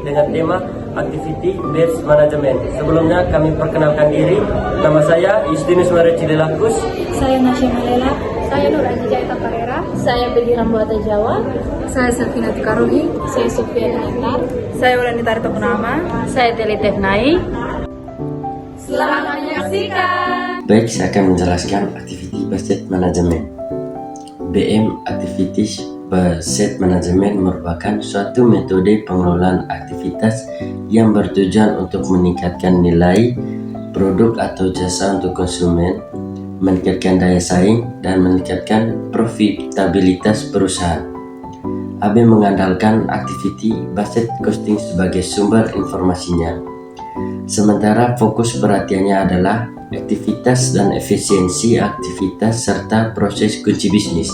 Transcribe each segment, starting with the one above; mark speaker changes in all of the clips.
Speaker 1: dengan tema Activity Based Management. Sebelumnya kami perkenalkan diri. Nama saya Justinus Maria Cidelakus.
Speaker 2: Saya Nasya Malela. Saya Nur Jaita Parera.
Speaker 3: Saya Bedi Rambuata Jawa.
Speaker 2: Saya Safina Tikaruhi.
Speaker 3: Saya Sofia Natar.
Speaker 2: Saya Wulandita Artopunama.
Speaker 3: Saya Teli Tefnai.
Speaker 2: Selamat menyaksikan.
Speaker 1: Baik, saya akan menjelaskan Activity Based Management. BM Activities Based Management merupakan suatu metode pengelolaan aktivitas yang bertujuan untuk meningkatkan nilai produk atau jasa untuk konsumen, meningkatkan daya saing, dan meningkatkan profitabilitas perusahaan. AB mengandalkan Activity Based Costing sebagai sumber informasinya, sementara fokus perhatiannya adalah aktivitas dan efisiensi aktivitas serta proses kunci bisnis.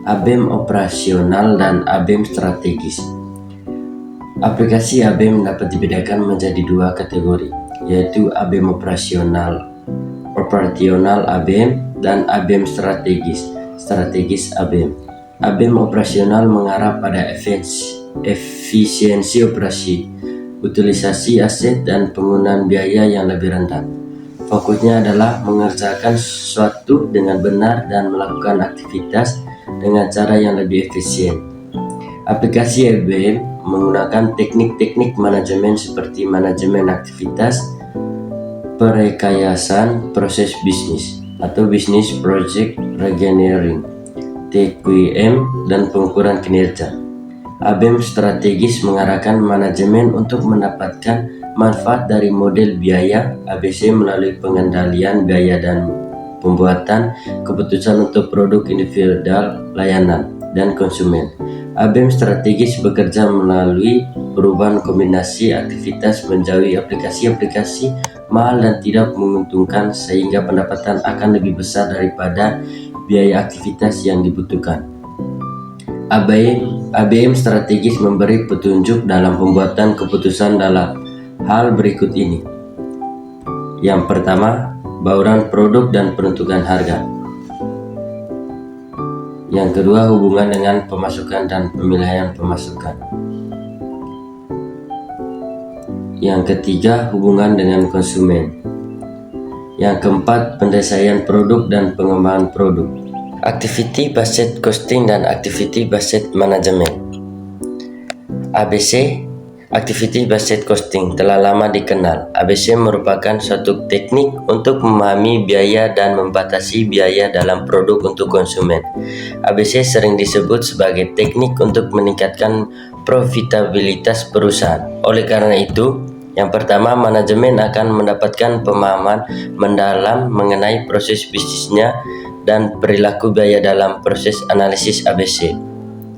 Speaker 1: ABM operasional dan ABM strategis. Aplikasi ABM dapat dibedakan menjadi dua kategori, yaitu ABM operasional ABM dan ABM strategis ABM. ABM operasional mengarah pada efisiensi operasi, utilisasi aset, dan penggunaan biaya yang lebih rendah. Fokusnya adalah mengerjakan sesuatu dengan benar dan melakukan aktivitas dengan cara yang lebih efisien. Aplikasi ABM menggunakan teknik-teknik manajemen seperti manajemen aktivitas, perekayasan proses bisnis atau Business Project Reengineering, TQM, dan pengukuran kinerja. ABM strategis mengarahkan manajemen untuk mendapatkan manfaat dari model biaya ABC melalui pengendalian biaya dan pembuatan keputusan untuk produk individual, layanan, dan konsumen. ABM strategis bekerja melalui perubahan kombinasi aktivitas menjauhi aplikasi-aplikasi mahal dan tidak menguntungkan, sehingga pendapatan akan lebih besar daripada biaya aktivitas yang dibutuhkan. ABM strategis memberi petunjuk dalam pembuatan keputusan dalam hal berikut ini. Yang pertama, bauran produk dan penentuan harga. Yang kedua, hubungan dengan pemasukan dan pemilihan pemasukan. Yang ketiga, hubungan dengan konsumen. Yang keempat, pendesain produk dan pengembangan produk. Activity Based Costing dan Activity Based Management. ABC, Activity Based Costing, telah lama dikenal. ABC merupakan suatu teknik untuk memahami biaya dan membatasi biaya dalam produk untuk konsumen. ABC sering disebut sebagai teknik untuk meningkatkan profitabilitas perusahaan. Oleh karena itu, yang pertama, manajemen akan mendapatkan pemahaman mendalam mengenai proses bisnisnya dan perilaku biaya dalam proses analisis ABC.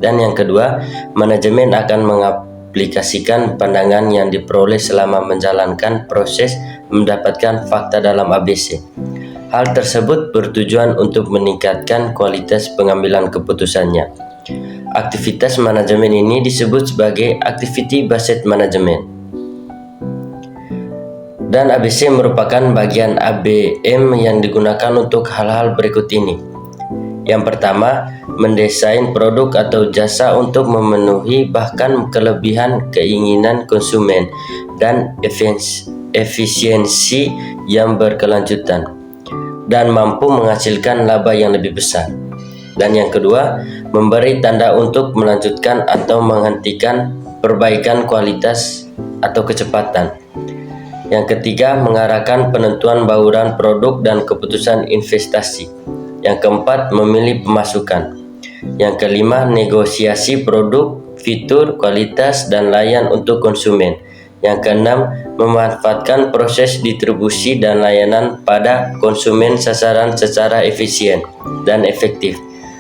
Speaker 1: Dan yang kedua, manajemen akan mengaplikasikan pandangan yang diperoleh selama menjalankan proses mendapatkan fakta dalam ABC. Hal tersebut bertujuan untuk meningkatkan kualitas pengambilan keputusannya. Aktivitas manajemen ini disebut sebagai Activity Based Management. Dan ABC merupakan bagian ABM yang digunakan untuk hal-hal berikut ini. Yang pertama, mendesain produk atau jasa untuk memenuhi bahkan kelebihan keinginan konsumen dan efisiensi yang berkelanjutan dan mampu menghasilkan laba yang lebih besar. Dan yang kedua, memberi tanda untuk melanjutkan atau menghentikan perbaikan kualitas atau kecepatan. Yang ketiga, mengarahkan penentuan bauran produk dan keputusan investasi. Yang keempat, memilih pemasukan. Yang kelima, negosiasi produk, fitur, kualitas, dan layan untuk konsumen. Yang keenam, memanfaatkan proses distribusi dan layanan pada konsumen sasaran secara efisien dan efektif.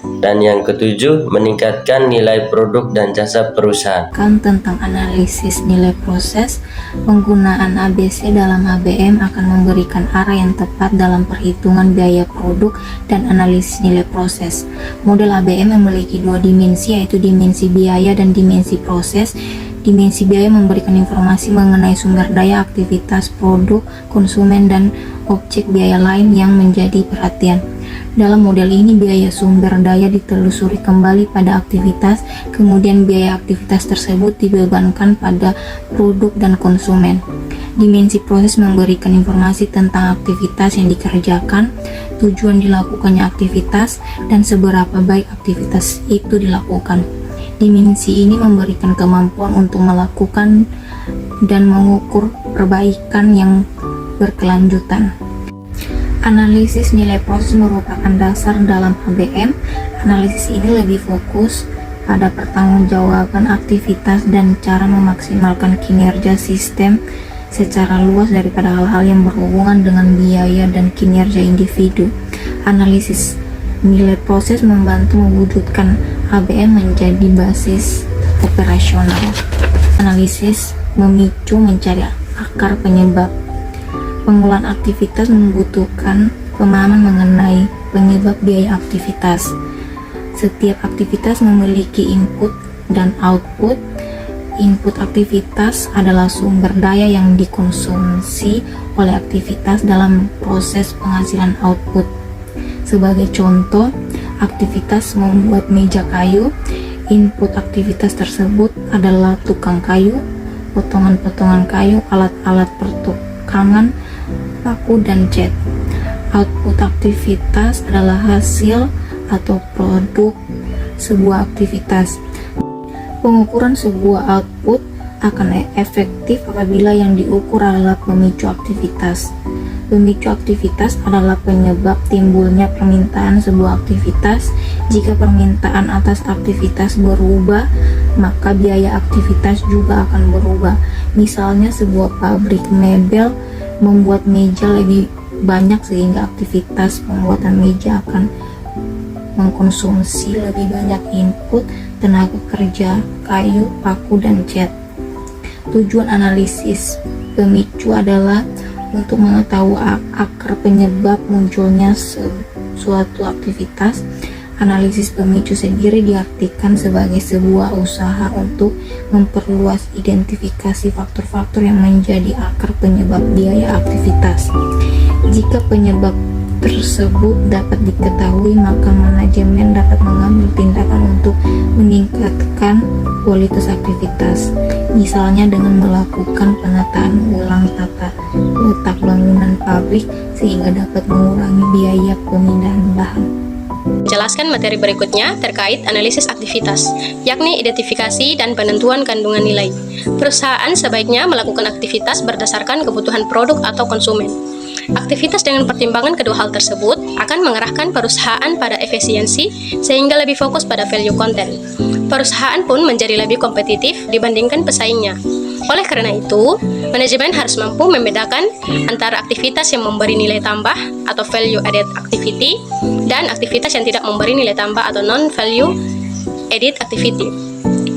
Speaker 1: Dan yang ketujuh, meningkatkan nilai produk dan jasa perusahaan.
Speaker 2: Tentang analisis nilai proses, penggunaan ABC dalam ABM akan memberikan arah yang tepat dalam perhitungan biaya produk dan analisis nilai proses. Model ABM memiliki dua dimensi, yaitu dimensi biaya dan dimensi proses. Dimensi biaya memberikan informasi mengenai sumber daya, aktivitas, produk, konsumen, dan objek biaya lain yang menjadi perhatian. Dalam model ini, biaya sumber daya ditelusuri kembali pada aktivitas, kemudian biaya aktivitas tersebut dibebankan pada produk dan konsumen. Dimensi proses memberikan informasi tentang aktivitas yang dikerjakan, tujuan dilakukannya aktivitas, dan seberapa baik aktivitas itu dilakukan. Dimensi ini memberikan kemampuan untuk melakukan dan mengukur perbaikan yang berkelanjutan. Analisis nilai proses merupakan dasar dalam ABM. Analisis ini lebih fokus pada pertanggungjawaban aktivitas dan cara memaksimalkan kinerja sistem secara luas daripada hal-hal yang berhubungan dengan biaya dan kinerja individu. Analisis nilai proses membantu mewujudkan ABM menjadi basis operasional. Analisis memicu mencari akar penyebab. Pengolahan aktivitas membutuhkan pemahaman mengenai penyebab biaya aktivitas. Setiap aktivitas memiliki input dan output. Input aktivitas adalah sumber daya yang dikonsumsi oleh aktivitas dalam proses penghasilan output. Sebagai contoh, aktivitas membuat meja kayu. Input aktivitas tersebut adalah tukang kayu, potongan-potongan kayu, alat-alat pertukangan, paku, dan cat. Output aktivitas adalah hasil atau produk sebuah aktivitas. Pengukuran sebuah output akan efektif apabila yang diukur adalah pemicu aktivitas. Pemicu aktivitas adalah penyebab timbulnya permintaan sebuah aktivitas. Jika permintaan atas aktivitas berubah, maka biaya aktivitas juga akan berubah. Misalnya, sebuah pabrik mebel membuat meja lebih banyak sehingga aktivitas pembuatan meja akan mengkonsumsi lebih banyak input, tenaga kerja, kayu, paku, dan cat. Tujuan analisis pemicu adalah untuk mengetahui akar penyebab munculnya suatu aktivitas. Analisis pemicu sendiri diartikan sebagai sebuah usaha untuk memperluas identifikasi faktor-faktor yang menjadi akar penyebab biaya aktivitas. Jika penyebab tersebut dapat diketahui, maka manajemen dapat mengambil tindakan untuk meningkatkan kualitas aktivitas, misalnya dengan melakukan penataan ulang tata letak bangunan pabrik sehingga dapat mengurangi biaya pemindahan bahan.
Speaker 4: Jelaskan materi berikutnya terkait analisis aktivitas, yakni identifikasi dan penentuan kandungan nilai. Perusahaan sebaiknya melakukan aktivitas berdasarkan kebutuhan produk atau konsumen. Aktivitas dengan pertimbangan kedua hal tersebut akan mengarahkan perusahaan pada efisiensi sehingga lebih fokus pada value content. Perusahaan pun menjadi lebih kompetitif dibandingkan pesaingnya. Oleh karena itu, manajemen harus mampu membedakan antara aktivitas yang memberi nilai tambah atau value added activity dan aktivitas yang tidak memberi nilai tambah atau non-value added activity.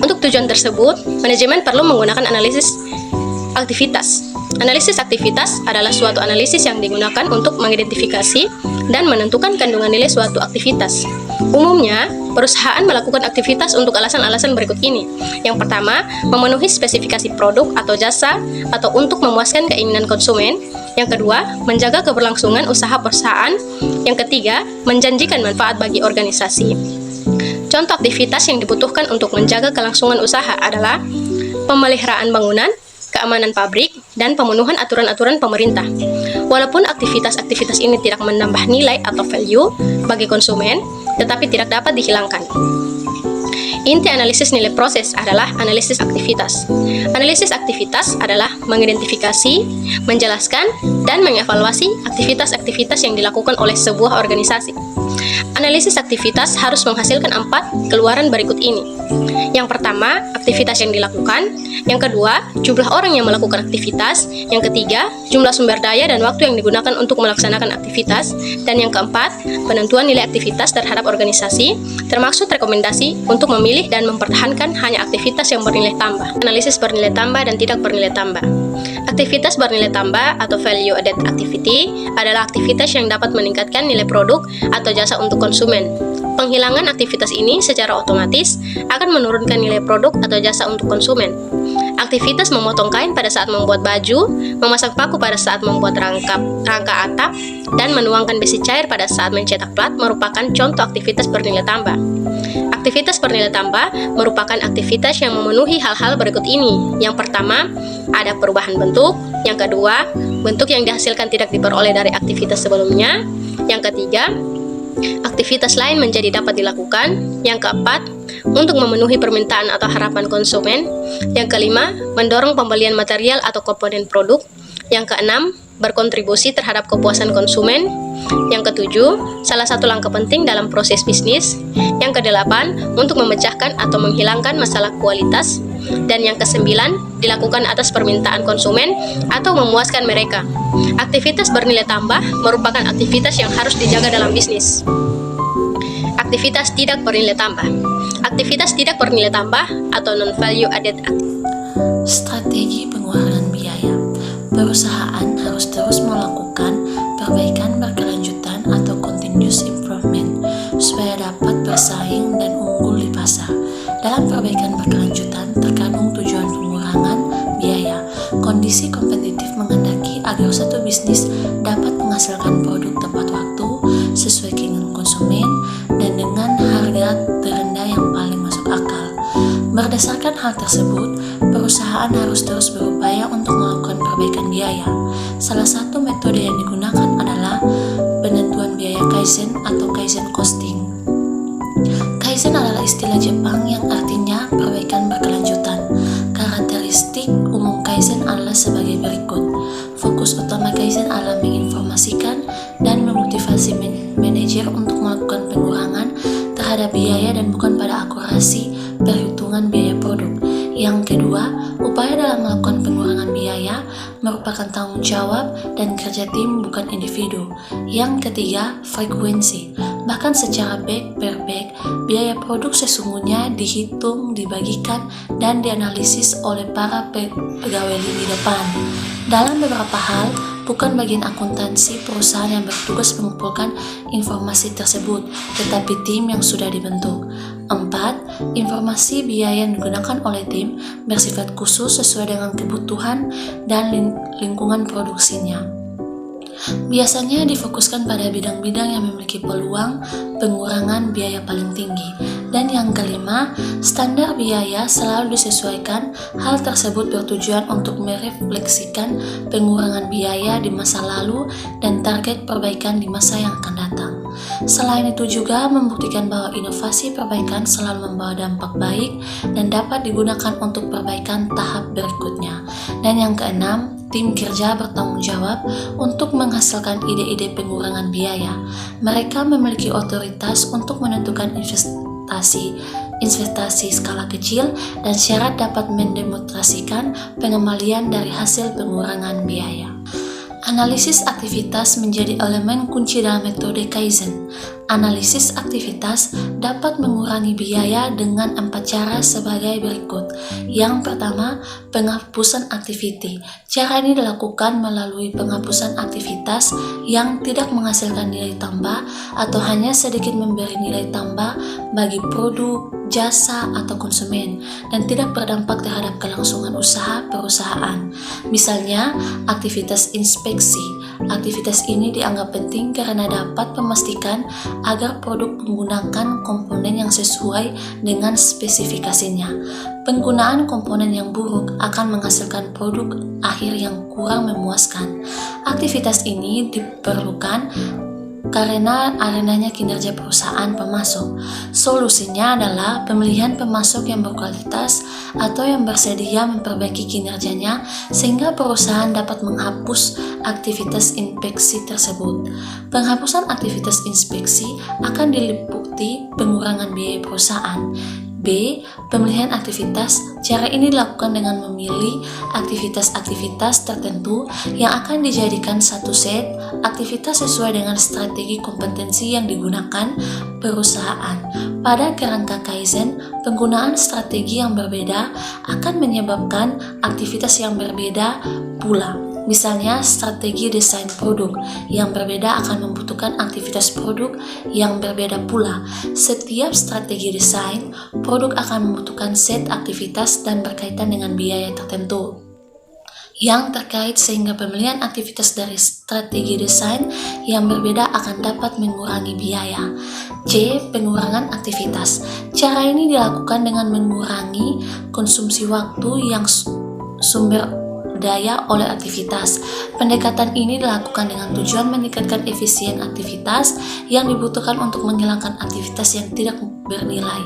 Speaker 4: Untuk tujuan tersebut, manajemen perlu menggunakan analisis aktivitas. Analisis aktivitas adalah suatu analisis yang digunakan untuk mengidentifikasi dan menentukan kandungan nilai suatu aktivitas. Umumnya, perusahaan melakukan aktivitas untuk alasan-alasan berikut ini. Yang pertama, memenuhi spesifikasi produk atau jasa atau untuk memuaskan keinginan konsumen. Yang kedua, menjaga keberlangsungan usaha perusahaan. Yang ketiga, menjanjikan manfaat bagi organisasi. Contoh aktivitas yang dibutuhkan untuk menjaga kelangsungan usaha adalah pemeliharaan bangunan, keamanan pabrik, dan pemenuhan aturan-aturan pemerintah. Walaupun aktivitas-aktivitas ini tidak menambah nilai atau value bagi konsumen, tetapi tidak dapat dihilangkan. Inti analisis nilai proses adalah analisis aktivitas. Analisis aktivitas adalah mengidentifikasi, menjelaskan, dan mengevaluasi aktivitas-aktivitas yang dilakukan oleh sebuah organisasi. Analisis aktivitas harus menghasilkan 4 keluaran berikut ini. Yang pertama, aktivitas yang dilakukan. Yang kedua, jumlah orang yang melakukan aktivitas. Yang ketiga, jumlah sumber daya dan waktu yang digunakan untuk melaksanakan aktivitas. Dan yang keempat, penentuan nilai aktivitas terhadap organisasi, termasuk rekomendasi untuk memilih dan mempertahankan hanya aktivitas yang bernilai tambah. Analisis bernilai tambah dan tidak bernilai tambah. Aktivitas bernilai tambah atau value added activity adalah aktivitas yang dapat meningkatkan nilai produk atau jasa untuk konsumen. Penghilangan aktivitas ini secara otomatis akan menurunkan nilai produk atau jasa untuk konsumen. Aktivitas memotong kain pada saat membuat baju, memasang paku pada saat membuat rangka atap, dan menuangkan besi cair pada saat mencetak plat merupakan contoh aktivitas bernilai tambah. Aktivitas bernilai tambah merupakan aktivitas yang memenuhi hal-hal berikut ini. Yang pertama, ada perubahan bentuk. Yang kedua, bentuk yang dihasilkan tidak diperoleh dari aktivitas sebelumnya. Yang ketiga, aktivitas lain menjadi dapat dilakukan. Yang keempat, untuk memenuhi permintaan atau harapan konsumen. Yang kelima, mendorong pembelian material atau komponen produk. Yang keenam, berkontribusi terhadap kepuasan konsumen. Yang ketujuh, salah satu langkah penting dalam proses bisnis. Yang kedelapan, untuk memecahkan atau menghilangkan masalah kualitas. Dan yang kesembilan, dilakukan atas permintaan konsumen atau memuaskan mereka. Aktivitas bernilai tambah merupakan aktivitas yang harus dijaga dalam bisnis. Aktivitas tidak bernilai tambah. Aktivitas tidak bernilai tambah atau non-value added
Speaker 5: Strategi pengurangan biaya. Perusahaan harus terus melakukan perbaikan berkelanjutan atau continuous improvement supaya dapat bersaing dan unggul di pasar. Dalam perbaikan berkelanjutan terkandung tujuan pengurangan biaya. Kondisi kompetitif menghendaki agar satu bisnis dapat menghasilkan produk tepat waktu, sesuai keinginan konsumen, dan dengan harga terendah yang paling masuk akal. Berdasarkan hal tersebut, perusahaan harus terus berupaya untuk melakukan perbaikan biaya. Salah satu metode yang digunakan adalah penentuan biaya Kaizen atau Kaizen costing. Kaizen adalah istilah Jepang yang artinya perbaikan berkelanjutan. Karakteristik umum Kaizen adalah sebagai berikut. Fokus utama Kaizen adalah menginformasikan dan memotivasi manajer untuk melakukan pengurangan terhadap biaya dan bukan pada akurasi perhitungan biaya produk. Yang kedua, upaya dalam melakukan pengurangan biaya merupakan tanggung jawab dan kerja tim bukan individu. Yang ketiga, frekuensi. Bahkan secara bag per bag, biaya produk sesungguhnya dihitung, dibagikan, dan dianalisis oleh para pegawai lini depan. Dalam beberapa hal, bukan bagian akuntansi perusahaan yang bertugas mengumpulkan informasi tersebut, tetapi tim yang sudah dibentuk. 4. Informasi biaya yang digunakan oleh tim bersifat khusus sesuai dengan kebutuhan dan lingkungan produksinya. Biasanya difokuskan pada bidang-bidang yang memiliki peluang pengurangan biaya paling tinggi. Dan yang kelima, standar biaya selalu disesuaikan. Hal tersebut bertujuan untuk merefleksikan pengurangan biaya di masa lalu dan target perbaikan di masa yang akan datang. Selain itu juga membuktikan bahwa inovasi perbaikan selalu membawa dampak baik dan dapat digunakan untuk perbaikan tahap berikutnya. Dan yang keenam, tim kerja bertanggung jawab untuk menghasilkan ide-ide pengurangan biaya. Mereka memiliki otoritas untuk menentukan investasi skala kecil dan syarat dapat mendemonstrasikan pengembalian dari hasil pengurangan biaya. Analisis aktivitas menjadi elemen kunci dalam metode Kaizen. Analisis aktivitas dapat mengurangi biaya dengan 4 cara sebagai berikut. Yang pertama, penghapusan aktiviti. Cara ini dilakukan melalui penghapusan aktivitas yang tidak menghasilkan nilai tambah atau hanya sedikit memberi nilai tambah bagi produk, jasa, atau konsumen dan tidak berdampak terhadap kelangsungan usaha perusahaan. Misalnya, aktivitas inspeksi. Aktivitas ini dianggap penting karena dapat memastikan agar produk menggunakan komponen yang sesuai dengan spesifikasinya. Penggunaan komponen yang buruk akan menghasilkan produk akhir yang kurang memuaskan. Aktivitas ini diperlukan karena arenanya kinerja perusahaan pemasok. Solusinya adalah pemilihan pemasok yang berkualitas atau yang bersedia memperbaiki kinerjanya sehingga perusahaan dapat menghapus aktivitas inspeksi tersebut. Penghapusan aktivitas inspeksi akan diliputi pengurangan biaya perusahaan. B. Pemilihan aktivitas. Cara ini dilakukan dengan memilih aktivitas-aktivitas tertentu yang akan dijadikan satu set aktivitas sesuai dengan strategi kompetensi yang digunakan perusahaan. Pada kerangka Kaizen, penggunaan strategi yang berbeda akan menyebabkan aktivitas yang berbeda pula. Misalnya, strategi desain produk yang berbeda akan membutuhkan aktivitas produk yang berbeda pula. Setiap strategi desain produk akan membutuhkan set aktivitas dan berkaitan dengan biaya tertentu yang terkait, sehingga pemilihan aktivitas dari strategi desain yang berbeda akan dapat mengurangi biaya. C. Pengurangan aktivitas. Cara ini dilakukan dengan mengurangi konsumsi waktu yang sumber daya oleh aktivitas. Pendekatan ini dilakukan dengan tujuan meningkatkan efisien aktivitas yang dibutuhkan untuk menghilangkan aktivitas yang tidak bernilai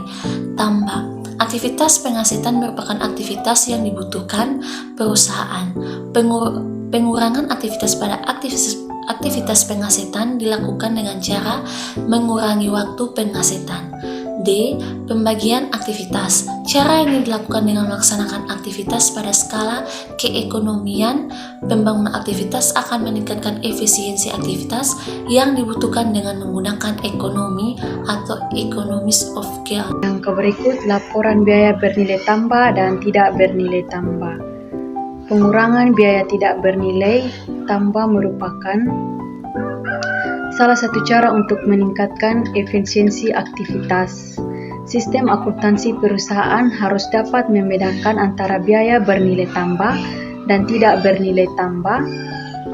Speaker 5: tambah. Aktivitas pengasitan merupakan aktivitas yang dibutuhkan perusahaan. Pengurangan aktivitas pada aktivitas pengasitan dilakukan dengan cara mengurangi waktu pengasitan. D. Pembagian aktivitas. Cara ini dilakukan dengan melaksanakan aktivitas pada skala keekonomian. Pembangunan aktivitas akan meningkatkan efisiensi aktivitas yang dibutuhkan dengan menggunakan ekonomi atau economies of scale.
Speaker 6: Yang berikut laporan biaya bernilai tambah dan tidak bernilai tambah. Pengurangan biaya tidak bernilai tambah merupakan salah satu cara untuk meningkatkan efisiensi aktivitas. Sistem akuntansi perusahaan harus dapat membedakan antara biaya bernilai tambah dan tidak bernilai tambah.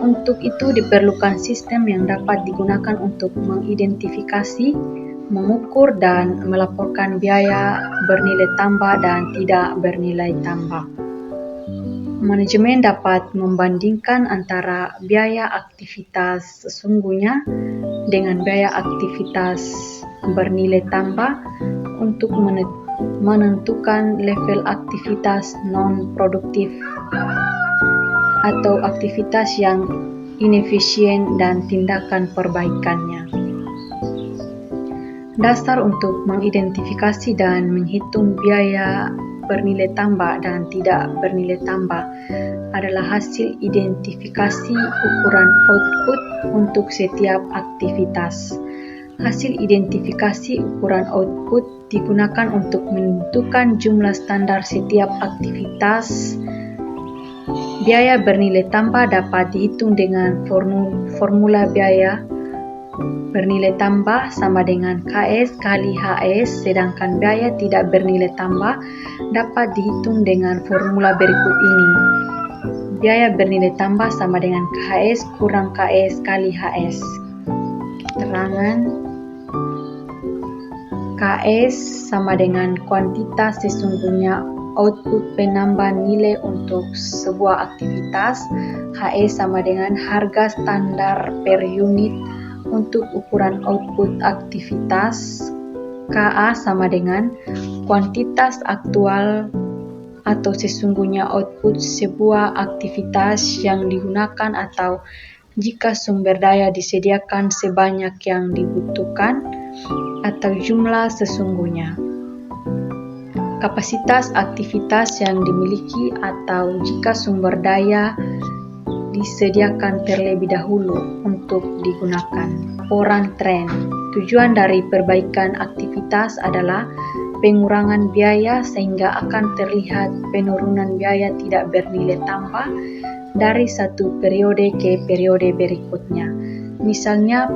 Speaker 6: Untuk itu diperlukan sistem yang dapat digunakan untuk mengidentifikasi, mengukur, dan melaporkan biaya bernilai tambah dan tidak bernilai tambah. Manajemen dapat membandingkan antara biaya aktivitas sesungguhnya dengan biaya aktivitas bernilai tambah untuk menentukan level aktivitas non-produktif atau aktivitas yang inefisien dan tindakan perbaikannya. Dasar untuk mengidentifikasi dan menghitung biaya bernilai tambah dan tidak bernilai tambah adalah hasil identifikasi ukuran output untuk setiap aktivitas. Hasil identifikasi ukuran output digunakan untuk menentukan jumlah standar setiap aktivitas. Biaya bernilai tambah dapat dihitung dengan formula biaya bernilai tambah sama dengan KS kali HS, sedangkan biaya tidak bernilai tambah dapat dihitung dengan formula berikut ini. Biaya bernilai tambah sama dengan KS kurang KS kali HS. Keterangan KS sama dengan kuantitas sesungguhnya output penambah nilai untuk sebuah aktivitas. HS sama dengan harga standar per unit untuk ukuran output aktivitas. KA sama dengan kuantitas aktual atau sesungguhnya output sebuah aktivitas yang digunakan atau jika sumber daya disediakan sebanyak yang dibutuhkan atau jumlah sesungguhnya. Kapasitas aktivitas yang dimiliki atau jika sumber daya disediakan terlebih dahulu untuk digunakan. Laporan tren. Tujuan dari perbaikan aktivitas adalah pengurangan biaya sehingga akan terlihat penurunan biaya tidak bernilai tambah dari satu periode ke periode berikutnya. Misalnya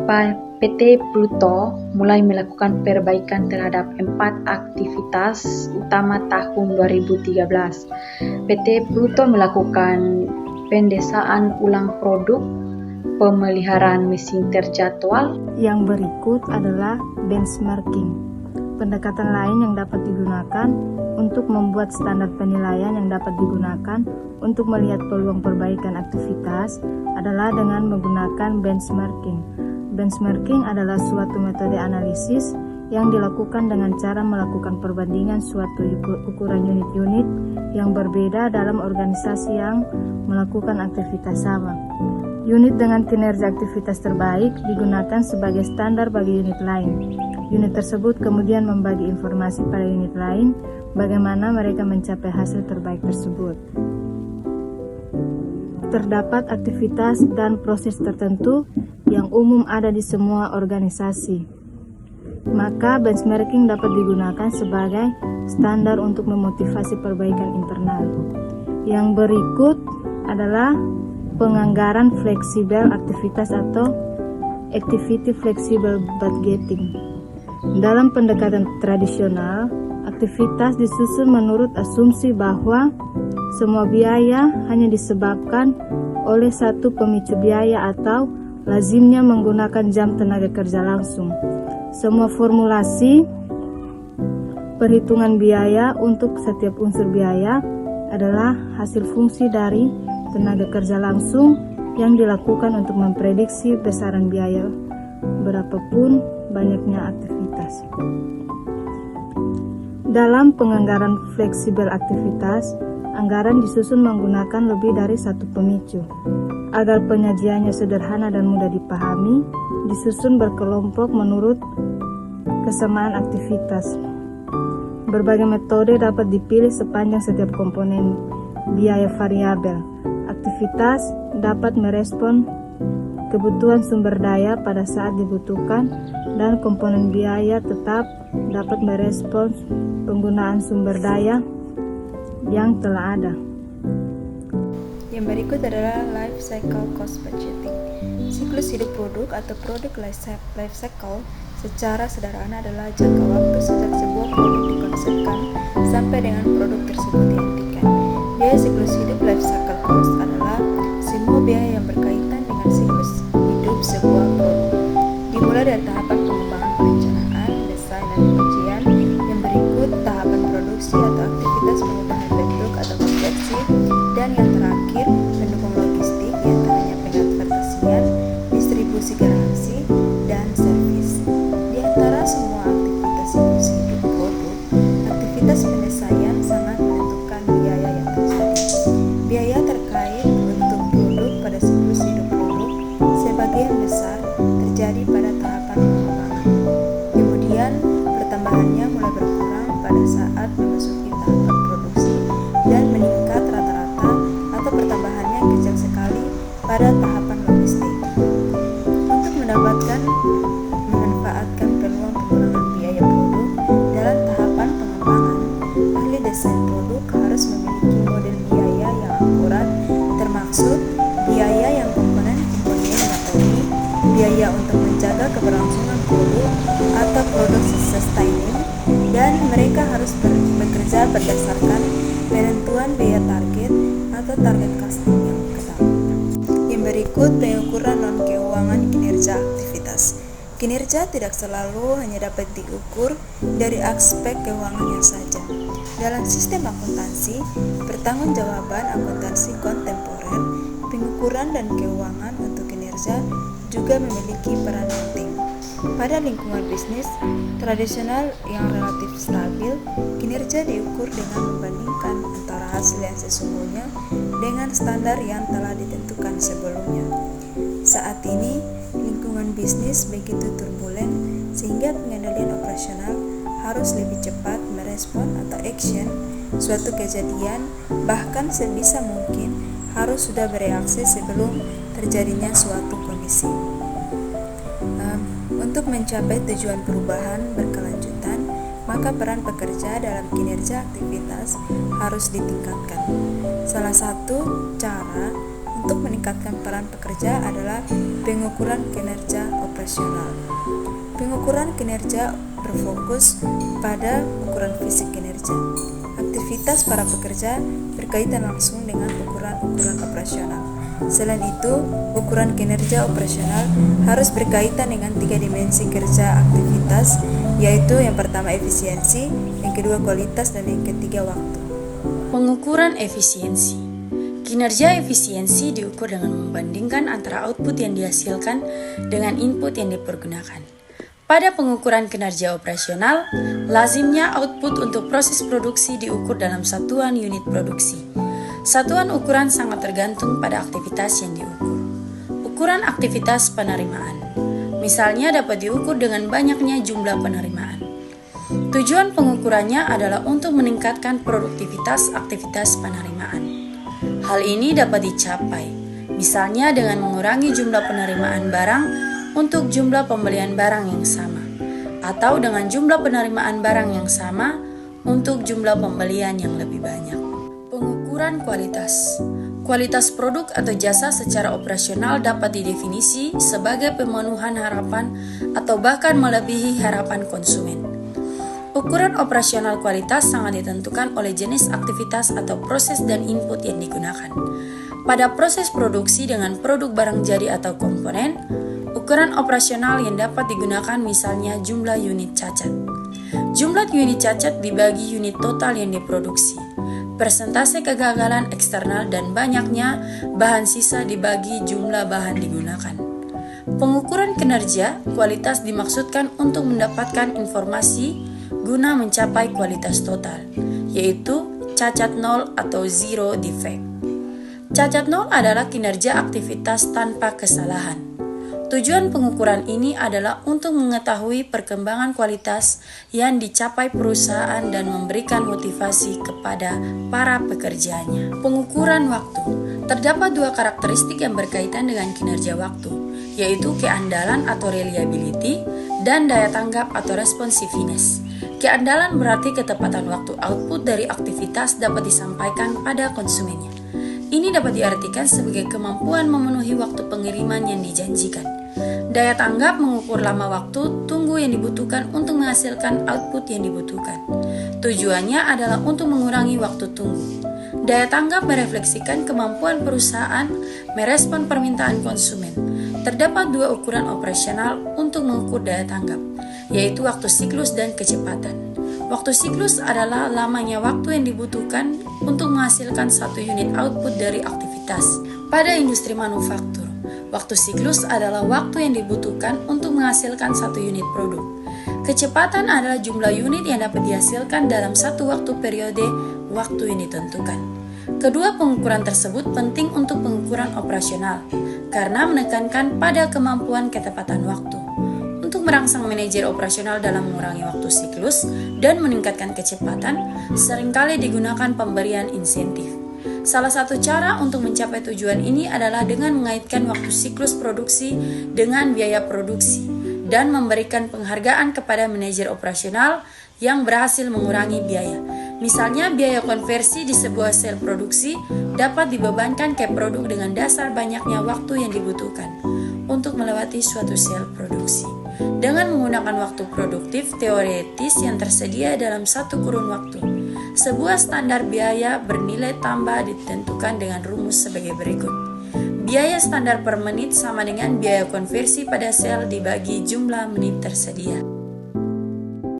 Speaker 6: PT Pluto mulai melakukan perbaikan terhadap 4 aktivitas utama tahun 2013. PT Pluto melakukan pendesaan ulang produk, pemeliharaan mesin terjadwal.
Speaker 2: Yang berikut adalah benchmarking. Pendekatan lain yang dapat digunakan untuk membuat standar penilaian yang dapat digunakan untuk melihat peluang perbaikan aktivitas adalah dengan menggunakan benchmarking. Benchmarking adalah suatu metode analisis yang dilakukan dengan cara melakukan perbandingan suatu ukuran unit-unit yang berbeda dalam organisasi yang melakukan aktivitas sama. Unit dengan kinerja aktivitas terbaik digunakan sebagai standar bagi unit lain. Unit tersebut kemudian membagi informasi pada unit lain bagaimana mereka mencapai hasil terbaik tersebut. Terdapat aktivitas dan proses tertentu yang umum ada di semua organisasi. Maka benchmarking dapat digunakan sebagai standar untuk memotivasi perbaikan internal. Yang berikut adalah
Speaker 7: penganggaran fleksibel aktivitas atau activity flexible budgeting. Dalam pendekatan tradisional, aktivitas disusun menurut asumsi bahwa semua biaya hanya disebabkan oleh satu pemicu biaya atau lazimnya menggunakan jam tenaga kerja langsung. Semua formulasi perhitungan biaya untuk setiap unsur biaya adalah hasil fungsi dari tenaga kerja langsung yang dilakukan untuk memprediksi besaran biaya berapapun banyaknya aktivitas. Dalam penganggaran fleksibel aktivitas, anggaran disusun menggunakan lebih dari satu pemicu. Agar penyajiannya sederhana dan mudah dipahami, disusun berkelompok menurut kesamaan aktivitas. Berbagai metode dapat dipilih sepanjang setiap komponen biaya variabel. Aktivitas dapat merespon kebutuhan sumber daya pada saat dibutuhkan, dan komponen biaya tetap dapat merespons penggunaan sumber daya yang telah ada.
Speaker 8: Yang berikut adalah life cycle cost budgeting. Siklus hidup produk atau product life cycle secara sederhana adalah jangka waktu sejak sebuah produk dikonsepkan sampai dengan produk tersebut dihentikan. Biaya siklus hidup life cycle cost adalah semua biaya yang berkaitan dengan siklus hidup sebuah produk. Dimulai dari tahapan pengembangan perencanaan, desain, dan pengujian. Yang berikut tahapan produksi atau aktivitas pengubahan bentuk atau konveksi, dan yang terakhir pendukung logistik, diantaranya pengadvertasian, distribusi garansi, dan servis. Di antara semua aktivitas siklus hidup produk, aktivitas penyelesaian sangat menentukan biaya yang terjadi. Biaya terkait bentuk produk pada siklus hidup produk sebagian besar terjadi pada tahapan pengembangan. Kemudian pertambahannya mulai berkurang pada saat memasuki tahapan produksi dan meningkat rata-rata atau pertambahannya kecil sekali pada tahapan logistik. Untuk memanfaatkan peluang pengurangan biaya produk dalam tahapan pengembangan, ahli desain produk harus memiliki model biaya yang akurat, termaksud biaya yang komponen-komponen metode, biaya untuk menjaga keberlangsungan produk atau produk sustaining, dan mereka harus bekerja berdasarkan penentuan biaya target atau target costing yang ketat. Yang berikut pengukuran non-keuangan kinerja aktivitas. Kinerja tidak selalu hanya dapat diukur dari aspek keuangannya saja. Dalam sistem akuntansi, pertanggungjawaban akuntansi kontemporer, pengukuran dan keuangan untuk kinerja juga memiliki peran penting. Pada lingkungan bisnis tradisional yang relatif stabil, kinerja diukur dengan membandingkan antara hasil yang sesungguhnya dengan standar yang telah ditentukan sebelumnya. Saat ini, lingkungan bisnis begitu turbulen sehingga pengendalian operasional harus lebih cepat merespon atau action suatu kejadian, bahkan sebisa mungkin harus sudah bereaksi sebelum terjadinya suatu kondisi. Untuk mencapai tujuan perubahan berkelanjutan, maka peran pekerja dalam kinerja aktivitas harus ditingkatkan. Salah satu cara untuk meningkatkan peran pekerja adalah pengukuran kinerja operasional. Pengukuran kinerja berfokus pada ukuran fisik kinerja. Aktivitas para pekerja berkaitan langsung dengan ukuran-ukuran operasional. Selain itu, ukuran kinerja operasional harus berkaitan dengan 3 dimensi kerja aktivitas, yaitu yang pertama efisiensi, yang kedua kualitas, dan yang ketiga waktu.
Speaker 9: Pengukuran efisiensi. Kinerja efisiensi diukur dengan membandingkan antara output yang dihasilkan dengan input yang dipergunakan. Pada pengukuran kinerja operasional, lazimnya output untuk proses produksi diukur dalam satuan unit produksi. Satuan ukuran sangat tergantung pada aktivitas yang diukur. Ukuran aktivitas penerimaan, misalnya, dapat diukur dengan banyaknya jumlah penerimaan. Tujuan pengukurannya adalah untuk meningkatkan produktivitas aktivitas penerimaan. Hal ini dapat dicapai, misalnya dengan mengurangi jumlah penerimaan barang untuk jumlah pembelian barang yang sama, atau dengan jumlah penerimaan barang yang sama untuk jumlah pembelian yang lebih banyak. Pengukuran kualitas. Kualitas produk atau jasa secara operasional dapat didefinisi sebagai pemenuhan harapan atau bahkan melebihi harapan konsumen. Ukuran operasional kualitas sangat ditentukan oleh jenis aktivitas atau proses dan input yang digunakan. Pada proses produksi dengan produk barang jadi atau komponen, ukuran operasional yang dapat digunakan misalnya jumlah unit cacat. Jumlah unit cacat dibagi unit total yang diproduksi. Persentase kegagalan eksternal dan banyaknya bahan sisa dibagi jumlah bahan digunakan. Pengukuran kinerja kualitas dimaksudkan untuk mendapatkan informasi guna mencapai kualitas total, yaitu cacat nol atau zero defect. Cacat nol adalah kinerja aktivitas tanpa kesalahan. Tujuan pengukuran ini adalah untuk mengetahui perkembangan kualitas yang dicapai perusahaan dan memberikan motivasi kepada para pekerjanya. Pengukuran waktu. Terdapat dua karakteristik yang berkaitan dengan kinerja waktu, yaitu keandalan atau reliability dan daya tanggap atau responsiveness. Keandalan berarti ketepatan waktu output dari aktivitas dapat disampaikan pada konsumennya. Ini dapat diartikan sebagai kemampuan memenuhi waktu pengiriman yang dijanjikan. Daya tanggap mengukur lama waktu tunggu yang dibutuhkan untuk menghasilkan output yang dibutuhkan. Tujuannya adalah untuk mengurangi waktu tunggu. Daya tanggap merefleksikan kemampuan perusahaan merespon permintaan konsumen. Terdapat dua ukuran operasional untuk mengukur daya tanggap, yaitu waktu siklus dan kecepatan. Waktu siklus adalah lamanya waktu yang dibutuhkan untuk menghasilkan satu unit output dari aktivitas. Pada industri manufaktur, waktu siklus adalah waktu yang dibutuhkan untuk menghasilkan satu unit produk. Kecepatan adalah jumlah unit yang dapat dihasilkan dalam satu waktu periode waktu yang ditentukan. Kedua pengukuran tersebut penting untuk pengukuran operasional karena menekankan pada kemampuan ketepatan waktu. Untuk merangsang manajer operasional dalam mengurangi waktu siklus dan meningkatkan kecepatan, seringkali digunakan pemberian insentif. Salah satu cara untuk mencapai tujuan ini adalah dengan mengaitkan waktu siklus produksi dengan biaya produksi dan memberikan penghargaan kepada manajer operasional yang berhasil mengurangi biaya. Misalnya, biaya konversi di sebuah sel produksi dapat dibebankan ke produk dengan dasar banyaknya waktu yang dibutuhkan untuk melewati suatu sel produksi. Dengan menggunakan waktu produktif teoretis yang tersedia dalam satu kurun waktu, sebuah standar biaya bernilai tambah ditentukan dengan rumus sebagai berikut. Biaya standar per menit sama dengan biaya konversi pada sel dibagi jumlah menit tersedia.